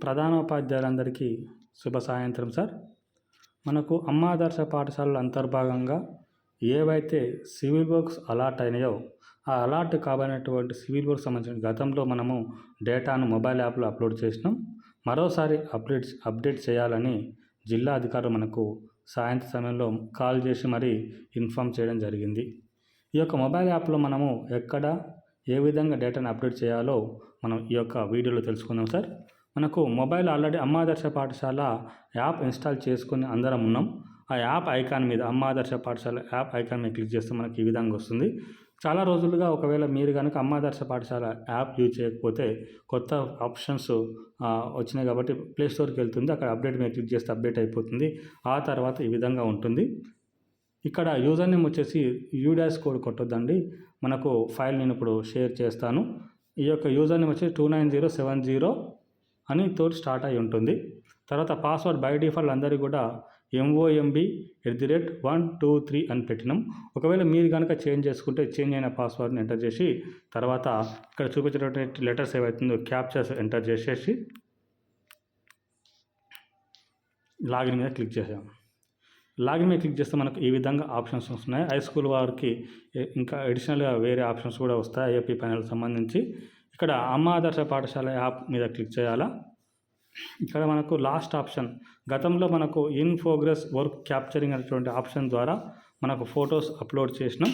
ప్రధానోపాధ్యాయులందరికీ శుభ సాయంత్రం సార్. మనకు అమ్మ ఆదర్శ పాఠశాలల అంతర్భాగంగా ఏవైతే సివిల్ వర్క్స్ అలాట్ అయినాయో ఆ అలాట్ కాబడినటువంటి సివిల్ వర్క్స్ సంబంధించిన గతంలో మనము డేటాను మొబైల్ యాప్లో అప్లోడ్ చేసినాం. మరోసారి అప్డేట్ చేయాలని జిల్లా అధికారులు మనకు సాయంత్రం సమయంలో కాల్ చేసి మరీ ఇన్ఫామ్ చేయడం జరిగింది. ఈ యొక్క మొబైల్ యాప్లో మనము ఎక్కడ ఏ విధంగా డేటాను అప్డేట్ చేయాలో మనం ఈ యొక్క వీడియోలో తెలుసుకుందాం సార్. మనకు మొబైల్ ఆల్రెడీ అమ్మ ఆదర్శ పాఠశాల యాప్ ఇన్స్టాల్ చేసుకుని అందరం ఉన్నాం. ఆ యాప్ ఐకాన్ మీద అమ్మ ఆదర్శ పాఠశాల యాప్ ఐకాన్ మీద క్లిక్ చేస్తే మనకి ఈ విధంగా వస్తుంది. చాలా రోజులుగా ఒకవేళ మీరు కనుక అమ్మ ఆదర్శ పాఠశాల యాప్ యూజ్ చేయకపోతే కొత్త ఆప్షన్స్ వచ్చినాయి కాబట్టి ప్లే స్టోర్కి వెళ్తుంది. అక్కడ అప్డేట్ మీద క్లిక్ చేస్తే అప్డేట్ అయిపోతుంది. ఆ తర్వాత ఈ విధంగా ఉంటుంది. ఇక్కడ యూజర్ నేమ్ వచ్చేసి యూడాష్ కోడ్ కొట్టొద్దండి. మనకు ఫైల్ నేను ఇప్పుడు షేర్ చేస్తాను. ఈ యొక్క యూజర్ నేమ్ వచ్చి 29070 అని తోటి స్టార్ట్ అయి ఉంటుంది. తర్వాత పాస్వర్డ్ బై డిఫాల్ట్ అందరికీ కూడా MOMB@123 అని పెట్టినాం. ఒకవేళ మీరు కనుక చేంజ్ చేసుకుంటే చేంజ్ అయిన పాస్వర్డ్ని ఎంటర్ చేసి తర్వాత ఇక్కడ చూపించేటటువంటి లెటర్స్ ఏవైతుందో క్యాప్చర్స్ ఎంటర్ చేసేసి లాగిన్ మీద క్లిక్ చేసాం. లాగిన్ మీద క్లిక్ చేస్తే మనకు ఈ విధంగా ఆప్షన్స్ వస్తున్నాయి. హై స్కూల్ వారికి ఇంకా అడిషనల్గా వేరే ఆప్షన్స్ కూడా వస్తాయి ఐఏపీ ప్యానెల్ సంబంధించి. ఇక్కడ అమ్మ ఆదర్శ పాఠశాల యాప్ మీద క్లిక్ చేయాలా. ఇక్కడ మనకు లాస్ట్ ఆప్షన్ గతంలో మనకు ఇన్ ప్రోగ్రెస్ వర్క్ క్యాప్చరింగ్ అనేటువంటి ఆప్షన్ ద్వారా మనకు ఫొటోస్ అప్లోడ్ చేసినాం.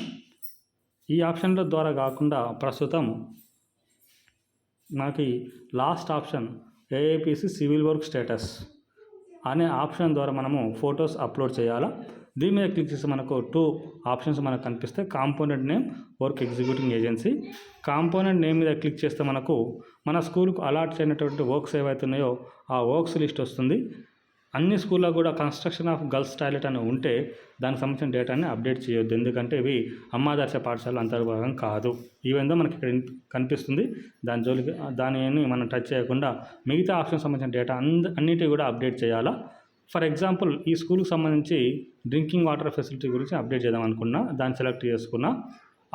ఈ ఆప్షన్ల ద్వారా కాకుండా ప్రస్తుతం మనకి last option AAPC civil work status అనే ఆప్షన్ ద్వారా మనము ఫొటోస్ అప్లోడ్ చేయాలా. దీని మీద క్లిక్ చేస్తే మనకు 2 ఆప్షన్స్ మనకు కనిపిస్తాయి. Component name, work executing agency. Component name మీద క్లిక్ చేస్తే మనకు మన స్కూల్కు అలాట్ చేయనటువంటి వర్క్స్ ఏవైతే ఉన్నాయో ఆ వర్క్స్ లిస్ట్ వస్తుంది. అన్ని స్కూల్లో కూడా కన్స్ట్రక్షన్ ఆఫ్ గర్ల్స్ టాయిలెట్ అని ఉంటే దానికి సంబంధించిన డేటాని అప్డేట్ చేయొద్దు. ఎందుకంటే ఇవి అమ్మ ఆదర్శ పాఠశాల అంతర్భాగం కాదు. ఈవెందో మనకి ఇక్కడ కనిపిస్తుంది. దానిని మనం టచ్ చేయకుండా మిగతా ఆప్షన్ సంబంధించిన డేటా అన్నిటి కూడా అప్డేట్ చేయాలా. ఫర్ ఎగ్జాంపుల్ ఈ స్కూల్కి సంబంధించి డ్రింకింగ్ వాటర్ ఫెసిలిటీ గురించి అప్డేట్ చేద్దాం అనుకున్నా. దాన్ని సెలెక్ట్ చేసుకున్నా.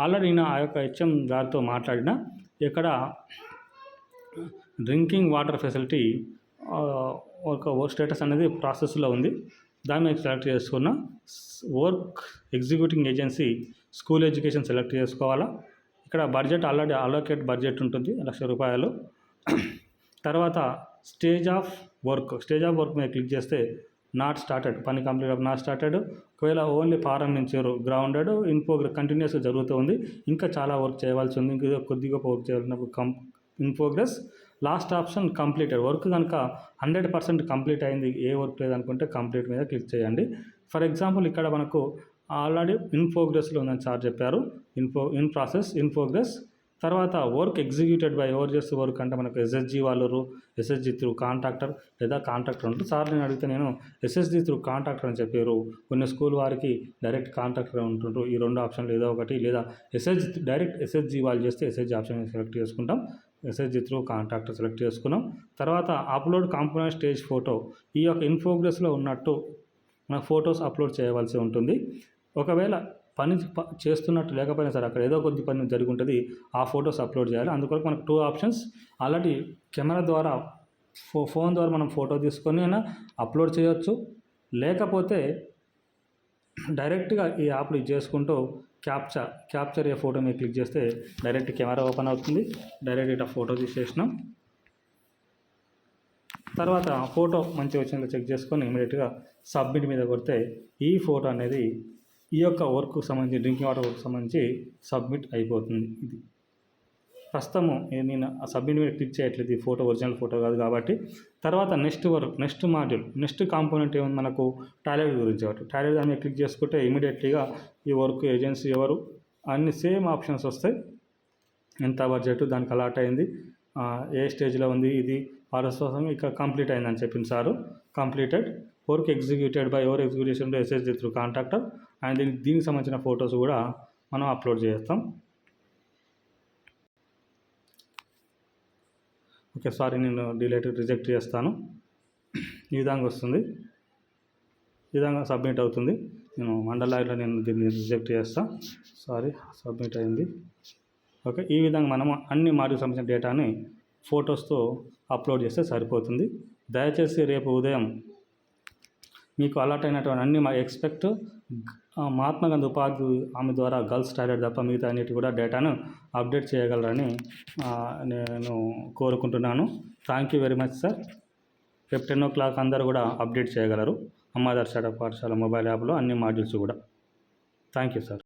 ఆల్రెడీ నేను ఆ యొక్క HM గారితో మాట్లాడిన ఇక్కడ డ్రింకింగ్ వాటర్ ఫెసిలిటీ ఒక స్టేటస్ అనేది ప్రాసెస్లో ఉంది. దాన్ని నేను సెలెక్ట్ చేసుకున్నా. Work executing agency school education select చేసుకోవాలా. ఇక్కడ బడ్జెట్ ఆల్రెడీ అలోకేట్ బడ్జెట్ ఉంటుంది ₹1,00,000. తర్వాత స్టేజ్ ఆఫ్ వర్క్ మీద క్లిక్ చేస్తే నాట్ స్టార్టెడ్, పని కంప్లీట్ ఆఫ్ నాట్ స్టార్టెడ్. ఒకవేళ ఓన్లీ ప్రారంభించారు, గ్రౌండెడ్, ఇన్ ప్రోగ్రెస్ కంటిన్యూస్గా జరుగుతూ ఉంది, ఇంకా చాలా వర్క్ చేయవలసి ఉంది, ఇంకా కొద్దిగా వర్క్ చేయాలన్నప్పుడు in progress. Last option completed. Work కనుక 100% కంప్లీట్ అయింది, ఏ వర్క్ లేదనుకుంటే కంప్లీట్ మీద క్లిక్ చేయండి. ఫర్ ఎగ్జాంపుల్ ఇక్కడ మనకు ఆల్రెడీ ఇన్ ప్రోగ్రెస్లో ఉందని సార్ చెప్పారు. In process, in progress. తర్వాత వర్క్ ఎగ్జిక్యూటెడ్ బై ఎవరు చేస్తే వర్క్ అంటే మనకు SSG వాళ్ళు, SSG త్రూ కాంట్రాక్టర్ లేదా కాంట్రాక్టర్ ఉంటుంది. సార్ నేను అడిగితే నేను SSG త్రూ కాంట్రాక్టర్ అని చెప్పారు. కొన్ని స్కూల్ వారికి డైరెక్ట్ కాంట్రాక్టర్ ఉంటుంటారు. ఈ 2 ఆప్షన్లు ఏదో ఒకటి, లేదా డైరెక్ట్ SSG వాళ్ళు చేస్తే SSG ఆప్షన్ సెలెక్ట్ చేసుకుంటాం. SSG త్రూ కాంట్రాక్టర్ సెలెక్ట్ చేసుకున్నాం. తర్వాత అప్లోడ్ కాంపోనెంట్ స్టేజ్ ఫోటో. ఈ యొక్క ఇన్ ప్రోగ్రెస్లో ఉన్నట్టు మన ఫొటోస్ అప్లోడ్ చేయవలసి ఉంటుంది. ఒకవేళ పని చేస్తున్నట్టు లేకపోయినా సరే అక్కడ ఏదో కొద్ది పని జరిగి ఉంటుంది, ఆ ఫొటోస్ అప్లోడ్ చేయాలి. అందుకొరకు మనకు 2 ఆప్షన్స్. ఆల్రెడీ కెమెరా ద్వారా ఫోన్ ద్వారా మనం ఫోటో తీసుకొని అయినా అప్లోడ్ చేయొచ్చు. లేకపోతే డైరెక్ట్గా ఈ యాప్లో చేసుకుంటూ క్యాప్చర్ ఏ ఫోటో మీద క్లిక్ చేస్తే డైరెక్ట్ కెమెరా ఓపెన్ అవుతుంది. డైరెక్ట్ ఇట్లా ఫోటో తీసేసినాం. తర్వాత ఫోటో మంచిగా వచ్చిందో చెక్ చేసుకొని ఇమీడియట్గా సబ్మిట్ మీద కొడితే ఈ ఫోటో అనేది ఈ యొక్క వర్క్కు సంబంధించి డ్రింకింగ్ వాటర్ వర్క్ సంబంధించి సబ్మిట్ అయిపోతుంది. ఇది ప్రస్తుతము నేను సబ్మిట్ మీద క్లిక్ చేయట్లేదు, ఈ ఫోటో ఒరిజినల్ ఫోటో కాదు కాబట్టి. తర్వాత నెక్స్ట్ మాడ్యూల్, నెక్స్ట్ కాంపోనెంట్ ఏముంది మనకు టాయిలెట్ గురించి. టాయిలెట్ దాని మీద క్లిక్ చేసుకుంటే ఇమీడియట్లీగా ఈ వర్క్ ఏజెన్సీ ఎవరు అన్ని సేమ్ ఆప్షన్స్ వస్తాయి. ఎంత బడ్జెట్, దానికి అలాట్ అయింది, ఏ స్టేజ్లో ఉంది, ఇది వారసత్వం ఇక కంప్లీట్ అయిందని చెప్పింది sir. Completed. Work executed by ఎవరు execution SSG through contractor. And దీనికి సంబంధించిన ఫొటోస్ కూడా మనం అప్లోడ్ చేస్తాం. ఓకే, సారీ నేను రిజెక్ట్ చేస్తాను. ఈ విధంగా వస్తుంది, ఈ విధంగా సబ్మిట్ అవుతుంది. నేను అండర్లైన్లో దీన్ని రిజెక్ట్ చేస్తాను. సారీ, సబ్మిట్ అయింది. ఓకే, ఈ విధంగా మనము అన్ని మాడ్యూల్కి సంబంధించిన డేటాని ఫొటోస్తో అప్లోడ్ చేస్తే సరిపోతుంది. దయచేసి రేపు ఉదయం మీకు అలర్ట్ అయినటువంటి అన్ని ఎక్స్పెక్ట్ మహాత్మా గాంధీ ఉపాధి హామీ ద్వారా గర్ల్స్ టాయిలెట్ తప్ప మిగతా అన్నిటి కూడా డేటాను అప్డేట్ చేయగలరని నేను కోరుకుంటున్నాను. Thank you very much sir. రేపు 10 o'clock అందరూ కూడా అప్డేట్ చేయగలరు అమ్మాదర్శ పాఠశాల మొబైల్ యాప్లో అన్ని మాడ్యూల్స్ కూడా. Thank you sir.